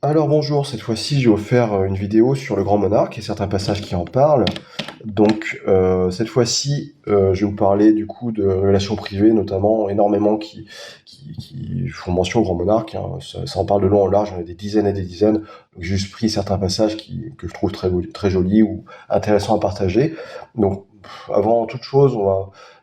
Alors bonjour, cette fois-ci j'ai offert une vidéo sur le Grand Monarque et certains passages qui en parlent. Donc cette fois-ci je vais vous parler du coup de relations privées, notamment énormément qui font mention au Grand Monarque, hein. Ça en parle de long en large, il y en a des dizaines et des dizaines. Donc j'ai juste pris certains passages que je trouve très jolis ou intéressants à partager. Donc avant toute chose,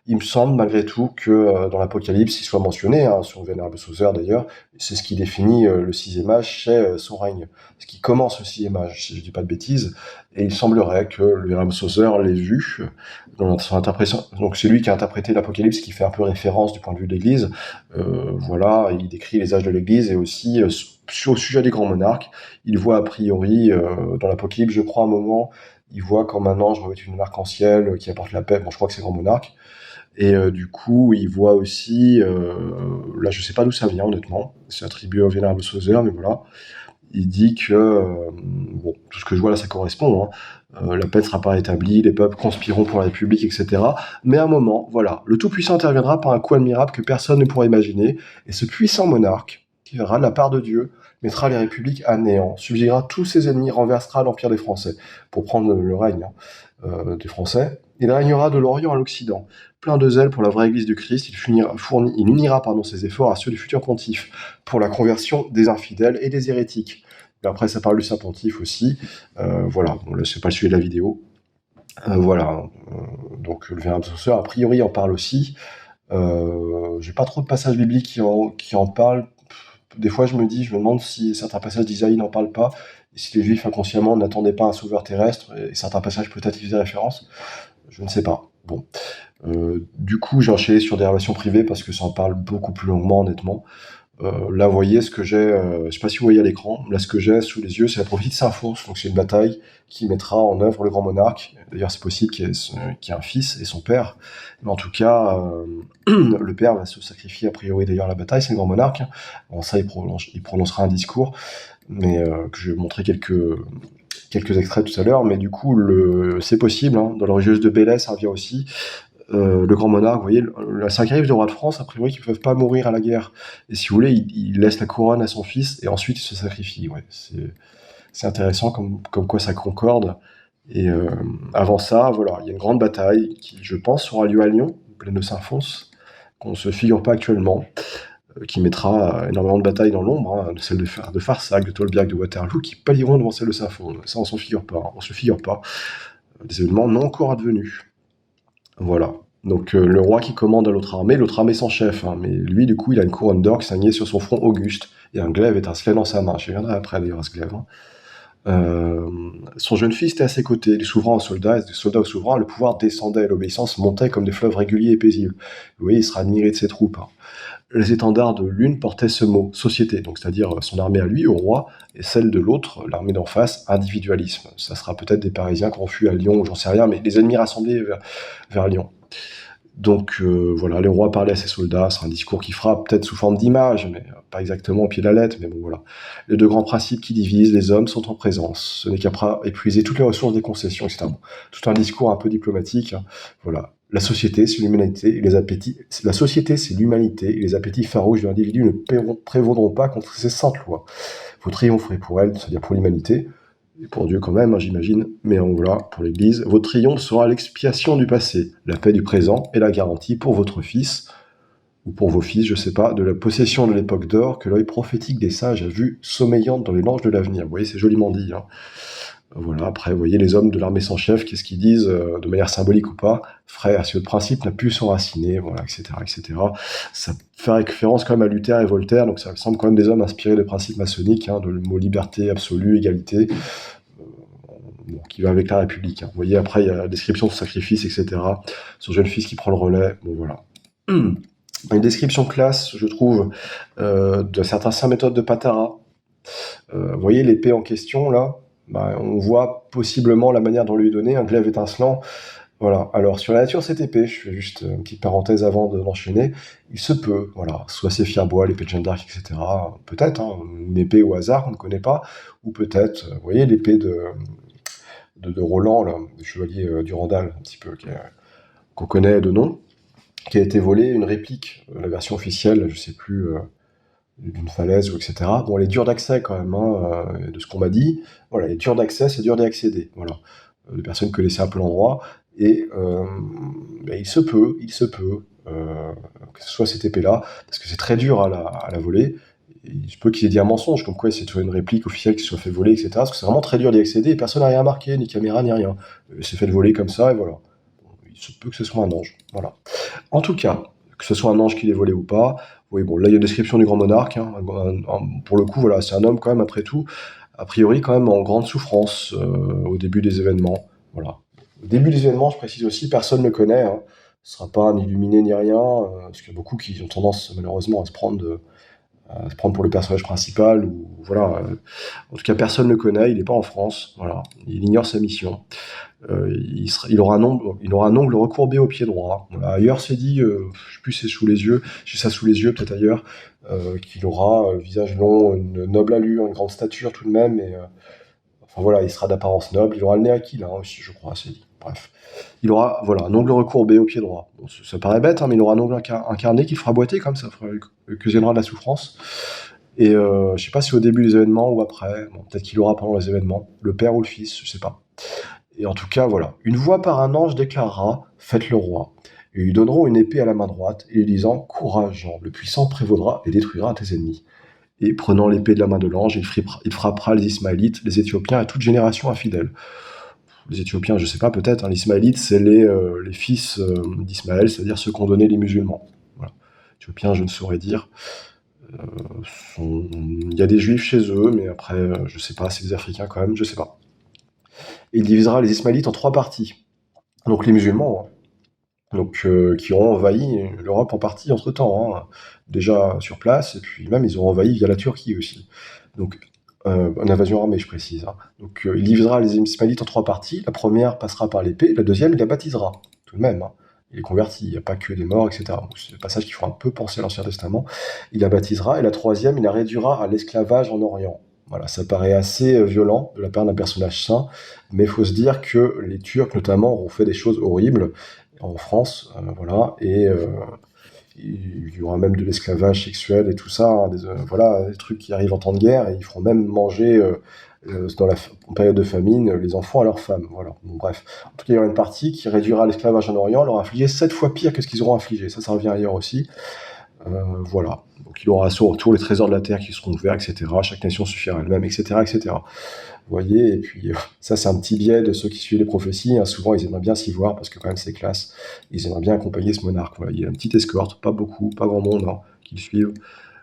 il me semble malgré tout que dans l'Apocalypse il soit mentionné, hein, sur le Vénérable Sauceur d'ailleurs, c'est ce qui définit le sixième âge, c'est son règne. Ce qui commence le sixième âge, si je dis pas de bêtises. Et il semblerait que le Vénérable Sauceur l'ait vu dans son interprétation. Donc c'est lui qui a interprété l'Apocalypse, qui fait un peu référence du point de vue de l'Église. Voilà, il décrit les âges de l'Église et aussi au sujet des grands monarques, il voit a priori dans l'Apocalypse, je crois, un moment, il voit comme un ange revêtu d'une arc-en-ciel qui apporte la paix. Bon, je crois que c'est le grand monarque. Et du coup, il voit aussi, là je sais pas d'où ça vient honnêtement, c'est attribué au Vénérable Sauceur, mais voilà, il dit que, bon, tout ce que je vois là ça correspond, hein, la paix ne sera pas rétablie, les peuples conspireront pour la République, etc. Mais à un moment, voilà, le Tout-Puissant interviendra par un coup admirable que personne ne pourra imaginer, et ce puissant monarque, qui viendra de la part de Dieu, mettra les républiques à néant, subjuguera tous ses ennemis, renversera l'empire des Français, pour prendre le règne, hein, des Français. Il régnera de l'Orient à l'Occident. Plein de zèle pour la vraie Église du Christ, il unira ses efforts à ceux du futur pontife, pour la conversion des infidèles et des hérétiques. Et après, ça parle du Saint Pontife aussi. Voilà, bon, là, c'est pas le sujet de la vidéo. Voilà, donc le Vénérable Sauceur, a priori, en parle aussi. J'ai pas trop de passages bibliques qui en parlent. Des fois, je me demande si certains passages d'Isaïe n'en parlent pas, et si les Juifs inconsciemment n'attendaient pas un sauveur terrestre, et certains passages peut-être y faisaient référence. Je ne sais pas. Bon. Du coup, j'ai enchaîné sur des relations privées parce que ça en parle beaucoup plus longuement, honnêtement. Là, vous voyez ce que j'ai, je sais pas si vous voyez à l'écran, là, ce que j'ai sous les yeux, c'est la prophétie de Saint-Fons. Donc, c'est une bataille qui mettra en œuvre le grand monarque. D'ailleurs, c'est possible qu'il y ait un fils et son père. Mais en tout cas, le père va se sacrifier, a priori, d'ailleurs, à la bataille, c'est le grand monarque. Bon, ça, il prononcera un discours, mais que je vais montrer quelques extraits tout à l'heure. Mais du coup, c'est possible, hein, dans la religieuse de Bélès, ça revient aussi. Le grand monarque, vous voyez, ça arrive des rois de France, a priori, qui ne peuvent pas mourir à la guerre. Et si vous voulez, il laisse la couronne à son fils et ensuite il se sacrifie. Ouais, c'est intéressant comme quoi ça concorde. Et avant ça, voilà, il y a une grande bataille qui, je pense, aura lieu à Lyon, plaine de Saint-Fons, qu'on ne se figure pas actuellement, qui mettra énormément de batailles dans l'ombre, hein, celle de Farsac, de Tolbiac, de Waterloo, qui pâliront devant celle de Saint-Fons. Ça, on s'en figure pas, hein, on se figure pas. Des événements non encore advenus. Voilà. Donc le roi qui commande à l'autre armée sans chef, hein, mais lui du coup il a une couronne d'or qui s'agnait sur son front auguste, et un glaive étincelait dans sa main. Je reviendrai après d'ailleurs à ce glaive, hein. Son jeune fils était à ses côtés, du souverain au soldat, et du soldat au souverain, le pouvoir descendait, et l'obéissance montait comme des fleuves réguliers et paisibles. Vous voyez, il sera admiré de ses troupes, hein. Les étendards de l'une portaient ce mot, société, donc c'est-à-dire son armée à lui, au roi, et celle de l'autre, l'armée d'en face, individualisme. Ça sera peut-être des Parisiens confus à Lyon, j'en sais rien, mais les ennemis rassemblés vers Lyon. Donc voilà, le roi parlait à ses soldats, c'est un discours qui fera peut-être sous forme d'image, mais pas exactement au pied de la lettre, mais bon voilà. Les deux grands principes qui divisent, les hommes sont en présence, ce n'est qu'après épuiser toutes les ressources des concessions, etc. Bon, tout un discours un peu diplomatique, hein. Voilà. La société, c'est l'humanité et les appétits. La société, c'est l'humanité et les appétits farouches de l'individu ne prévaudront pas contre ces saintes lois. Vous triompherez pour elle, c'est-à-dire pour l'humanité, et pour Dieu quand même, hein, j'imagine, mais voilà, pour l'Église, votre triomphe sera l'expiation du passé, la paix du présent et la garantie pour votre fils, ou pour vos fils, je sais pas, de la possession de l'époque d'or que l'œil prophétique des sages a vue sommeillante dans les langes de l'avenir. Vous voyez, c'est joliment dit, hein. Voilà, après, vous voyez, les hommes de l'armée sans chef, qu'est-ce qu'ils disent, de manière symbolique ou pas, frère, si votre principe n'a pu s'enraciner, voilà, etc., etc. Ça fait référence quand même à Luther et Voltaire, donc ça semble quand même des hommes inspirés des principes maçonniques, hein, de le mot liberté absolue, égalité, bon, qui va avec la République, hein. Vous voyez, après, il y a la description de sacrifice, etc. Son jeune fils qui prend le relais, bon, voilà. Une description classe, je trouve, de certains saints méthodes de Patara. Vous voyez l'épée en question, là, bah, on voit possiblement la manière dont lui est donné, un glaive étincelant. Voilà. Alors, sur la nature de cette épée, je fais juste une petite parenthèse avant d'enchaîner, il se peut, voilà, soit c'est Firebois, l'épée de Jeanne d'Arc, etc. Peut-être, hein, une épée au hasard qu'on ne connaît pas, ou peut-être, vous voyez, l'épée de Roland, là, le chevalier Durandal, un petit peu, qu'on connaît de nom, qui a été volée, une réplique, la version officielle, je sais plus, d'une falaise, ou etc. Bon, elle est dure d'accès quand même, hein, de ce qu'on m'a dit. Voilà, elle est dure d'accès, c'est dur d'y accéder. Voilà. Les personnes connaissaient un peu l'endroit, et ben, il se peut que ce soit cette épée-là, parce que c'est très dur à la voler. Et il se peut qu'il ait dit un mensonge, comme quoi c'est une réplique officielle qui se soit fait voler, etc. Parce que c'est vraiment très dur d'y accéder, et personne n'a rien marqué, ni caméra, ni rien. Il s'est fait voler comme ça, et voilà. Il se peut que ce soit un ange. Voilà. En tout cas, que ce soit un ange qui l'ait volé ou pas, oui, bon, là, il y a une description du grand monarque, hein, pour le coup, voilà, c'est un homme quand même, après tout, a priori quand même en grande souffrance au début des événements. Voilà. Au début des événements, je précise aussi, personne ne le connaît, hein. Ce ne sera pas un illuminé ni rien, parce qu'il y a beaucoup qui ont tendance malheureusement à se prendre pour le personnage principal, ou voilà. En tout cas, personne ne le connaît, il n'est pas en France, voilà. Il ignore sa mission. Il aura un ongle recourbé au pied droit. Voilà. Ailleurs, c'est dit, je sais plus si c'est sous les yeux, j'ai ça sous les yeux, peut-être ailleurs, qu'il aura un visage long, une noble allure, une grande stature tout de même, et enfin voilà, il sera d'apparence noble. Il aura le nez aquilin aussi, je crois, c'est dit. Bref. Il aura, voilà, un ongle recourbé au pied droit. Bon, ça paraît bête, hein, mais il aura un ongle incarné qui fera boiter, comme ça occasionnera de la souffrance. Et je sais pas si au début des événements ou après, bon, peut-être qu'il aura pendant les événements, le père ou le fils, je sais pas. Et en tout cas, voilà. Une voix par un ange déclarera: Faites le roi. Et ils lui donneront une épée à la main droite, et lui disant: Courage, Jean, le puissant prévaudra et détruira tes ennemis. Et prenant l'épée de la main de l'ange, il frappera les Ismaélites, les Éthiopiens et toute génération infidèle. Les Éthiopiens, je sais pas, peut-être, hein, les Ismaélites, c'est les fils d'Ismaël, c'est-à-dire ceux qu'ont donné les musulmans. Voilà. Éthiopiens, je ne saurais dire. Il y a des juifs chez eux, mais après, je sais pas, c'est des Africains quand même, je sais pas. Et il divisera les Ismaélites en 3 parties. Donc les musulmans, hein, donc, qui auront envahi l'Europe en partie entre-temps, hein, déjà sur place, et puis même ils auront envahi via la Turquie aussi. Donc, une invasion armée, je précise, hein. Donc, il divisera les Ismaélites en 3 parties. La première passera par l'épée, la deuxième, il la baptisera, tout de même, hein. Il est converti, il n'y a pas que des morts, etc. Donc, c'est des passages qui font un peu penser à l'Ancien Testament. Il la baptisera, et la troisième, il la réduira à l'esclavage en Orient. Voilà, ça paraît assez violent de la part d'un personnage saint, mais il faut se dire que les Turcs, notamment, ont fait des choses horribles en France, voilà, et il y aura même de l'esclavage sexuel et tout ça, hein, voilà, des trucs qui arrivent en temps de guerre, et ils feront même manger, en période de famine, les enfants à leurs femmes. Voilà. Bon, bref. En tout cas, il y aura une partie qui réduira l'esclavage en Orient, leur infliger 7 fois pire que ce qu'ils auront infligé. Ça revient ailleurs aussi. Voilà. Donc il aura à son retour les trésors de la terre qui seront ouverts, etc. Chaque nation suffira elle-même, etc., etc. Vous voyez, et puis ça, c'est un petit biais de ceux qui suivent les prophéties, hein. Souvent, ils aimeraient bien s'y voir, parce que quand même, c'est classe. Ils aimeraient bien accompagner ce monarque. Voilà. Il y a une petite escorte, pas beaucoup, pas grand monde, hein, qui le suivent.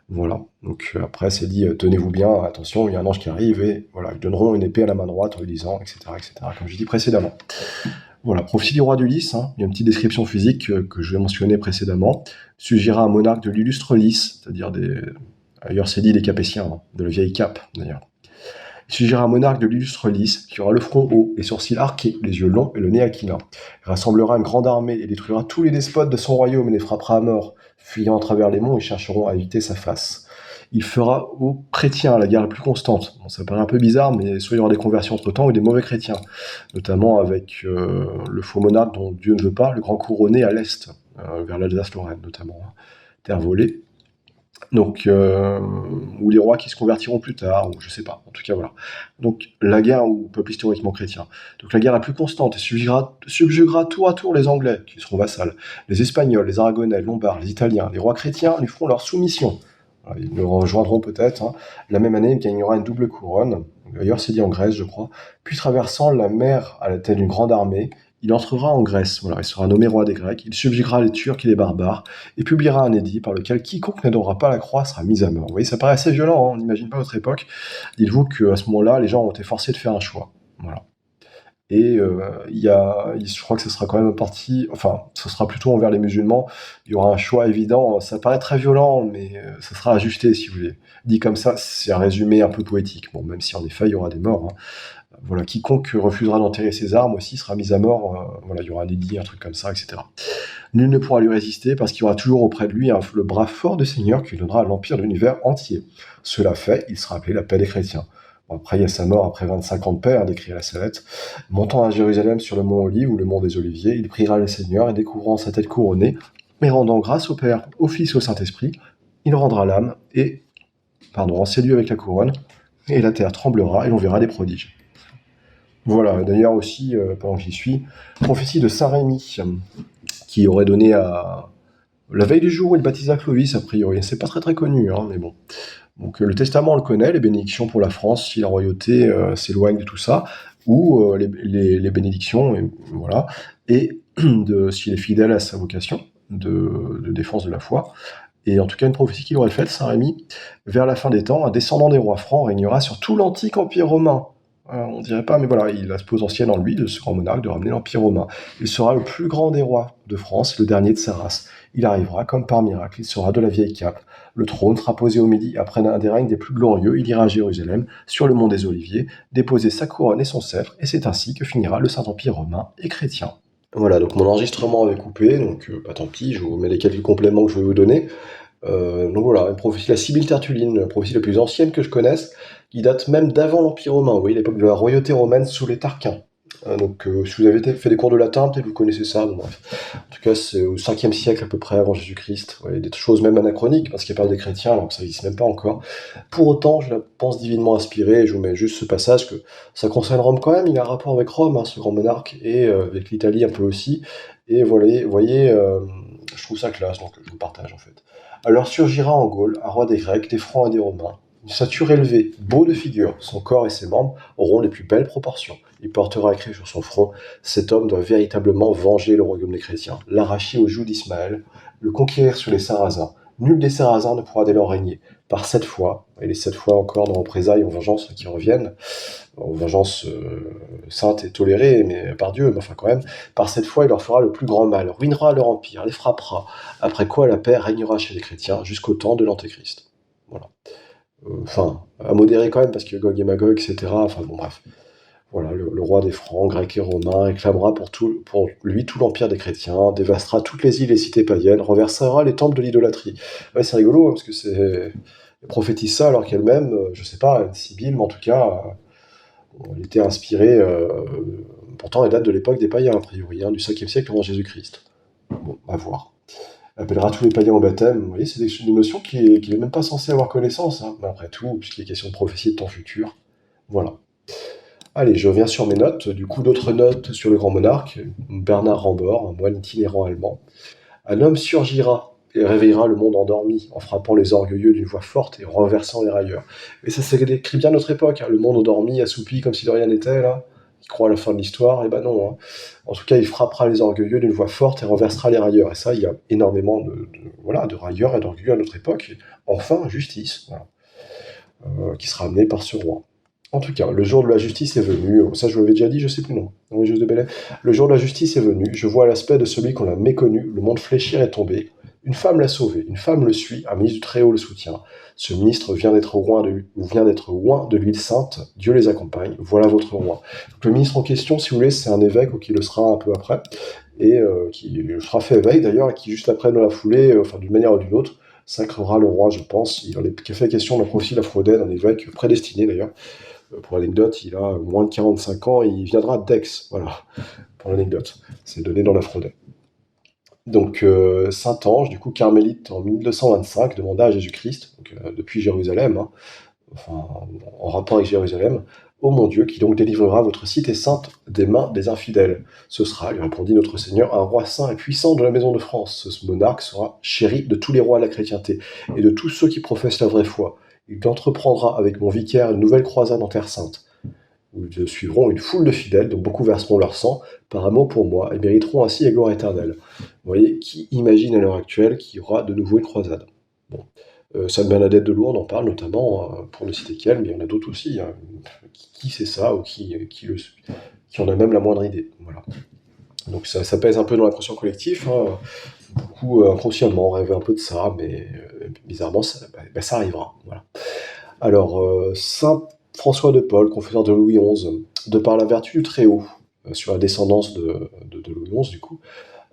Voilà. Donc après, c'est dit, tenez-vous bien, attention, il y a un ange qui arrive, et voilà, ils donneront une épée à la main droite en lui disant, etc., etc., comme j'ai dit précédemment. Voilà, prophétie du roi d'Ulysse, hein. Il y a une petite description physique que je vais mentionner précédemment. Suggéra un monarque de l'illustre Lys, c'est-à-dire ailleurs c'est dit des Capétiens, hein, de la vieille Cape, d'ailleurs. Il suggéra un monarque de l'illustre Lys, qui aura le front haut, les sourcils arqués, les yeux longs et le nez aquilin. Il rassemblera une grande armée et détruira tous les despotes de son royaume et les frappera à mort. Fuyant à travers les monts, ils chercheront à éviter sa face. Il fera aux chrétiens la guerre la plus constante. Bon, ça paraît un peu bizarre, mais soit il y aura des conversions entre-temps ou des mauvais chrétiens, notamment avec le faux monarque dont Dieu ne veut pas, le grand couronné à l'est, vers l'Alsace-Lorraine notamment, hein, terre volée. Donc, ou les rois qui se convertiront plus tard, ou je sais pas. En tout cas, voilà. Donc, la guerre au peuple historiquement chrétien. Donc, la guerre la plus constante et subjuguera tour à tour les Anglais, qui seront vassals, les Espagnols, les Aragonais, les Lombards, les Italiens. Les rois chrétiens lui feront leur soumission. Voilà, ils le rejoindront peut-être, hein. La même année, il gagnera une double couronne. D'ailleurs, c'est dit en Grèce, je crois. Puis, traversant la mer à la tête d'une grande armée, il entrera en Grèce. Voilà, il sera nommé roi des Grecs. Il subjuguera les Turcs et les barbares, et publiera un édit par lequel quiconque n'adorera pas la croix sera mis à mort. Vous voyez, ça paraît assez violent, hein, on n'imagine pas votre époque. Dites-vous qu'à ce moment-là, les gens ont été forcés de faire un choix. Voilà. Et je crois que ce sera quand même parti, enfin, ce sera plutôt envers les musulmans. Il y aura un choix évident. Ça paraît très violent, mais ça sera ajusté, si vous voulez. Dit comme ça, c'est un résumé un peu poétique. Bon, même si en effet, il y aura des morts, hein. Voilà, quiconque refusera d'enterrer ses armes aussi sera mis à mort. Voilà, il y aura un édit, un truc comme ça, etc. Nul ne pourra lui résister parce qu'il y aura toujours auprès de lui le bras fort de Seigneur qui lui donnera l'empire de l'univers entier. Cela fait, il sera appelé la paix des chrétiens. Bon, après, il y a sa mort après 25 ans de paix, hein, décrit à la Salette. Montant à Jérusalem sur le mont Olive ou le mont des Oliviers, il priera le Seigneur et découvrant sa tête couronnée, mais rendant grâce au Père, au Fils et au Saint-Esprit, il rendra l'âme et séduit avec la couronne, et la terre tremblera, et l'on verra des prodiges. Voilà, d'ailleurs aussi, pendant que j'y suis, prophétie de Saint Rémy, qui aurait donné à... La veille du jour où il baptisa Clovis, a priori, c'est pas très très connu, hein, mais bon. Donc le testament, on le connaît, les bénédictions pour la France, si la royauté s'éloigne de tout ça, ou les bénédictions, et, voilà, et s'il est fidèle à sa vocation de défense de la foi. Et en tout cas, une prophétie qu'il aurait faite, Saint Rémy, vers la fin des temps, un descendant des rois francs régnera sur tout l'antique empire romain. On dirait pas, mais voilà, il a ce potentiel en lui, de ce grand monarque, de ramener l'empire romain. Il sera le plus grand des rois de France, le dernier de sa race. Il arrivera comme par miracle, il sera de la vieille cape. Le trône sera posé au midi, après un des règnes des plus glorieux, il ira à Jérusalem, sur le mont des Oliviers, déposer sa couronne et son sceptre, et c'est ainsi que finira le Saint-Empire romain et chrétien. Voilà, donc mon enregistrement avait coupé, donc bah, tant pis, je vous mets les quelques compléments que je vais vous donner. Donc voilà, une prophétie, la Sibylle Tertulline, la prophétie la plus ancienne que je connaisse, qui date même d'avant l'Empire romain, vous voyez, l'époque de la royauté romaine sous les Tarquins. Donc si vous avez fait des cours de latin, peut-être vous connaissez ça, bon, bref. En tout cas, c'est au 5e siècle à peu près avant Jésus-Christ, ouais, des choses même anachroniques, parce qu'il parle des chrétiens, alors que ça n'existe même pas encore. Pour autant, je la pense divinement inspirée, et je vous mets juste ce passage, que ça concerne Rome quand même, il a un rapport avec Rome, hein, ce grand monarque, et avec l'Italie un peu aussi, et voilà, vous voyez, je trouve ça classe, donc je vous partage en fait. Alors surgira en Gaule un roi des Grecs, des Francs et des Romains, une stature élevée, beau de figure, son corps et ses membres auront les plus belles proportions. Il portera écrit sur son front: cet homme doit véritablement venger le royaume des chrétiens, l'arracher aux joues d'Ismaël, le conquérir sur les Sarrasins. Nul des Sarrasins ne pourra dès lors régner. Par 7 fois, et les 7 fois encore de représailles aux vengeances qui reviennent, aux vengeances saintes et tolérées, mais par Dieu, mais enfin quand même, par 7 fois il leur fera le plus grand mal, ruinera leur empire, les frappera, après quoi la paix régnera chez les chrétiens jusqu'au temps de l'Antéchrist. Voilà. Enfin, à modérer quand même, parce que Gog et Magog, etc. Enfin bon, bref. Voilà, le roi des Francs, grecs et romains, réclamera pour lui tout l'empire des chrétiens, dévastera toutes les îles et cités païennes, renversera les temples de l'idolâtrie. Ouais, c'est rigolo, hein, parce que elle prophétise ça alors qu'elle-même, je sais pas, une Sibylle, mais en tout cas, elle était inspirée, pourtant elle date de l'époque des païens, a priori, hein, du 5e siècle avant Jésus-Christ. Bon, à voir. Elle appellera tous les païens au baptême. Vous voyez, c'est des notions qu'il n'est même pas censé avoir connaissance, hein. Mais après tout, puisqu'il est question de prophétie de temps futur. Voilà. Allez, je reviens sur mes notes. Du coup, d'autres notes sur le grand monarque. Bernard Rambord, un moine itinérant allemand. Un homme surgira et réveillera le monde endormi, en frappant les orgueilleux d'une voix forte et renversant les railleurs. Et ça décrit bien notre époque, hein. Le monde endormi, assoupi, comme si de rien n'était, là, qui croit à la fin de l'histoire, et ben non, hein. En tout cas, il frappera les orgueilleux d'une voix forte et renversera les railleurs. Et ça, il y a énormément de railleurs et d'orgueilleux à notre époque. Et enfin, justice, voilà, qui sera amenée par ce roi. En tout cas, le jour de la justice est venu. Ça, je vous l'avais déjà dit, je sais plus, non. Dans les Jeux de Bel-Air. Le jour de la justice est venu. Je vois l'aspect de celui qu'on a méconnu. Le monde fléchir et tomber. Une femme l'a sauvé. Une femme le suit. Un ministre du Très-Haut le soutient. Ce ministre vient d'être oint de l'huile sainte. Dieu les accompagne. Voilà votre roi. Donc, le ministre en question, si vous voulez, c'est un évêque ou qui le sera un peu après. Et qui sera fait évêque d'ailleurs. Et qui, juste après, dans la foulée, enfin, d'une manière ou d'une autre, sacrera le roi, je pense. Il en est fait question de la prophétie de la Frodène, un évêque prédestiné d'ailleurs. Pour l'anecdote, il a moins de 45 ans et il viendra d'Aix, voilà, pour l'anecdote. C'est donné dans la Frodène. Donc, Saint-Ange, du coup, carmélite en 1225, demanda à Jésus-Christ, donc, depuis Jérusalem, hein, enfin, en rapport avec Jérusalem: ô mon Dieu, qui donc délivrera votre cité sainte des mains des infidèles? Ce sera, lui répondit notre Seigneur, un roi saint et puissant de la maison de France. Ce monarque sera chéri de tous les rois de la chrétienté et de tous ceux qui professent la vraie foi. Il entreprendra avec mon vicaire une nouvelle croisade en Terre Sainte, où ils suivront une foule de fidèles, dont beaucoup verseront leur sang par amour pour moi et mériteront ainsi la gloire éternelle. Vous voyez, qui imagine à l'heure actuelle qu'il y aura de nouveau une croisade? Bon. Sainte Bernadette de Lourdes en parle notamment, pour ne citer qu'elle, mais il y en a d'autres aussi, hein. Qui sait ça, ou qui en a même la moindre idée, voilà. Donc ça pèse un peu dans l'inconscient collectif, hein. Beaucoup inconsciemment rêvaient un peu de ça, mais bizarrement ça arrivera, voilà. Alors, Saint François de Paul, confesseur de Louis XI, de par la vertu du Très-Haut, sur la descendance de Louis XI du coup,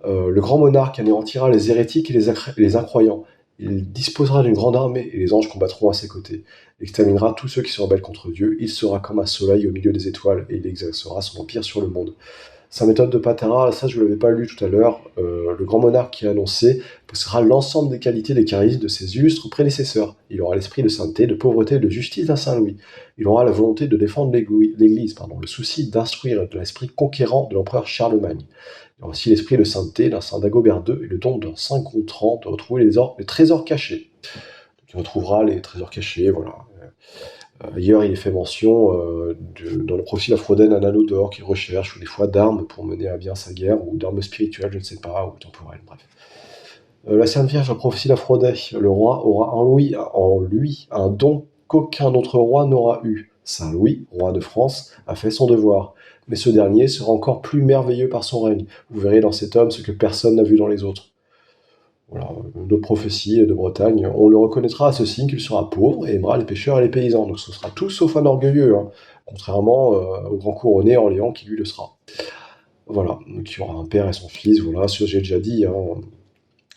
le grand monarque anéantira les hérétiques et les incroyants. Il disposera d'une grande armée, et les anges combattront à ses côtés. Il exterminera tous ceux qui se rebellent contre Dieu. Il sera comme un soleil au milieu des étoiles, et il exercera son empire sur le monde. Sa méthode de Patara, ça je ne l'avais pas lu tout à l'heure, le grand monarque qui a annoncé possédera l'ensemble des qualités et des charismes de ses illustres prédécesseurs. Il aura l'esprit de sainteté, de pauvreté et de justice d'un Saint Louis. Il aura la volonté de défendre l'Église, le souci d'instruire de l'esprit conquérant de l'empereur Charlemagne. Il aura aussi l'esprit de sainteté d'un Saint Dagobert II et le don d'un Saint Gontran de retrouver les trésors cachés. Donc, il retrouvera les trésors cachés, voilà. Ailleurs, il est fait mention dans le Prophétie d'Aphrodite d'un anneau d'or qu'il recherche, ou des fois d'armes pour mener à bien sa guerre, ou d'armes spirituelles, je ne sais pas, ou temporelles, bref. La Sainte Vierge, la prophétie d'Aphrodite, le roi aura en lui un don qu'aucun autre roi n'aura eu. Saint Louis, roi de France, a fait son devoir, mais ce dernier sera encore plus merveilleux par son règne. Vous verrez dans cet homme ce que personne n'a vu dans les autres. Voilà, d'autres prophéties de Bretagne. On le reconnaîtra à ce signe qu'il sera pauvre et aimera les pêcheurs et les paysans. Donc ce sera tout sauf un orgueilleux, hein, contrairement au grand couronné Orléans qui lui le sera. Voilà, donc il y aura un père et son fils, voilà, ce que j'ai déjà dit, hein.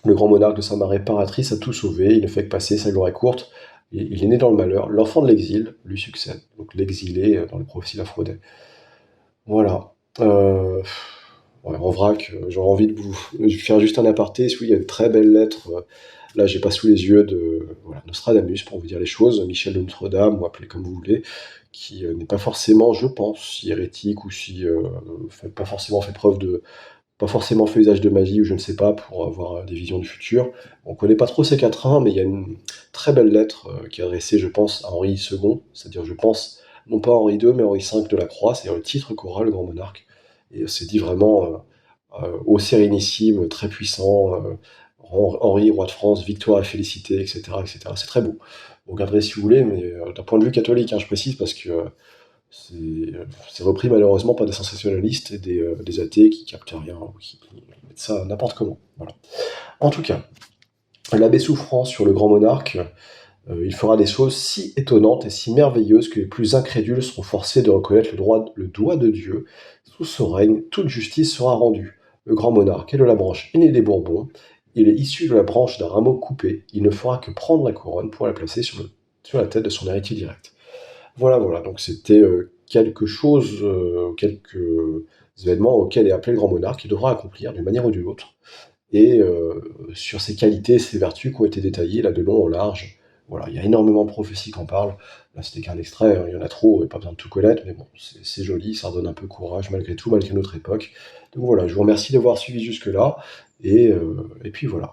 Le grand monarque de sa marée réparatrice a tout sauvé, il ne fait que passer, sa gloire est courte, il est né dans le malheur, l'enfant de l'exil lui succède. Donc l'exilé dans les prophéties d'Aphrodite. Voilà. Ouais, en vrac, j'aurais envie de vous faire juste un aparté. Oui, il y a de très belles lettres. Là, j'ai pas sous les yeux de voilà, Nostradamus, pour vous dire les choses, Michel de Notre-Dame, ou appelez comme vous voulez, qui n'est pas forcément, je pense, si hérétique ou si pas forcément fait preuve de, pas forcément fait usage de magie ou je ne sais pas pour avoir des visions du futur. On connaît pas trop ces quatrains, mais il y a une très belle lettre qui est adressée, je pense, à Henri II, c'est-à-dire, je pense, non pas Henri II, mais Henri V de la Croix, c'est-à-dire le titre qu'aura le grand monarque. Et c'est dit vraiment au sérénissime, très puissant, Henri, roi de France, victoire et félicité, etc., etc. C'est très beau. Vous regarderez si vous voulez, mais d'un point de vue catholique, hein, je précise, parce que c'est repris malheureusement par des sensationnalistes et des athées qui captent rien, ou qui mettent ça n'importe comment. Voilà. En tout cas, l'abbé Souffrant sur le grand monarque, il fera des choses si étonnantes et si merveilleuses que les plus incrédules seront forcés de reconnaître le doigt de Dieu. Sous son règne, toute justice sera rendue. Le grand monarque est de la branche aînée des Bourbons. Il est issu de la branche d'un rameau coupé. Il ne fera que prendre la couronne pour la placer sur la tête de son héritier direct. Voilà, voilà. Donc c'était quelque chose, quelques événements auxquels est appelé le grand monarque, qui devra accomplir d'une manière ou d'une autre. Et sur ses qualités, ses vertus qui ont été détaillées là de long en large. Voilà, il y a énormément de prophéties qui en parlent. Là, c'était qu'un extrait, hein, il y en a trop, et pas besoin de tout connaître, mais bon, c'est joli, ça redonne un peu courage malgré tout, malgré notre époque. Donc voilà, je vous remercie d'avoir suivi jusque-là, et puis voilà.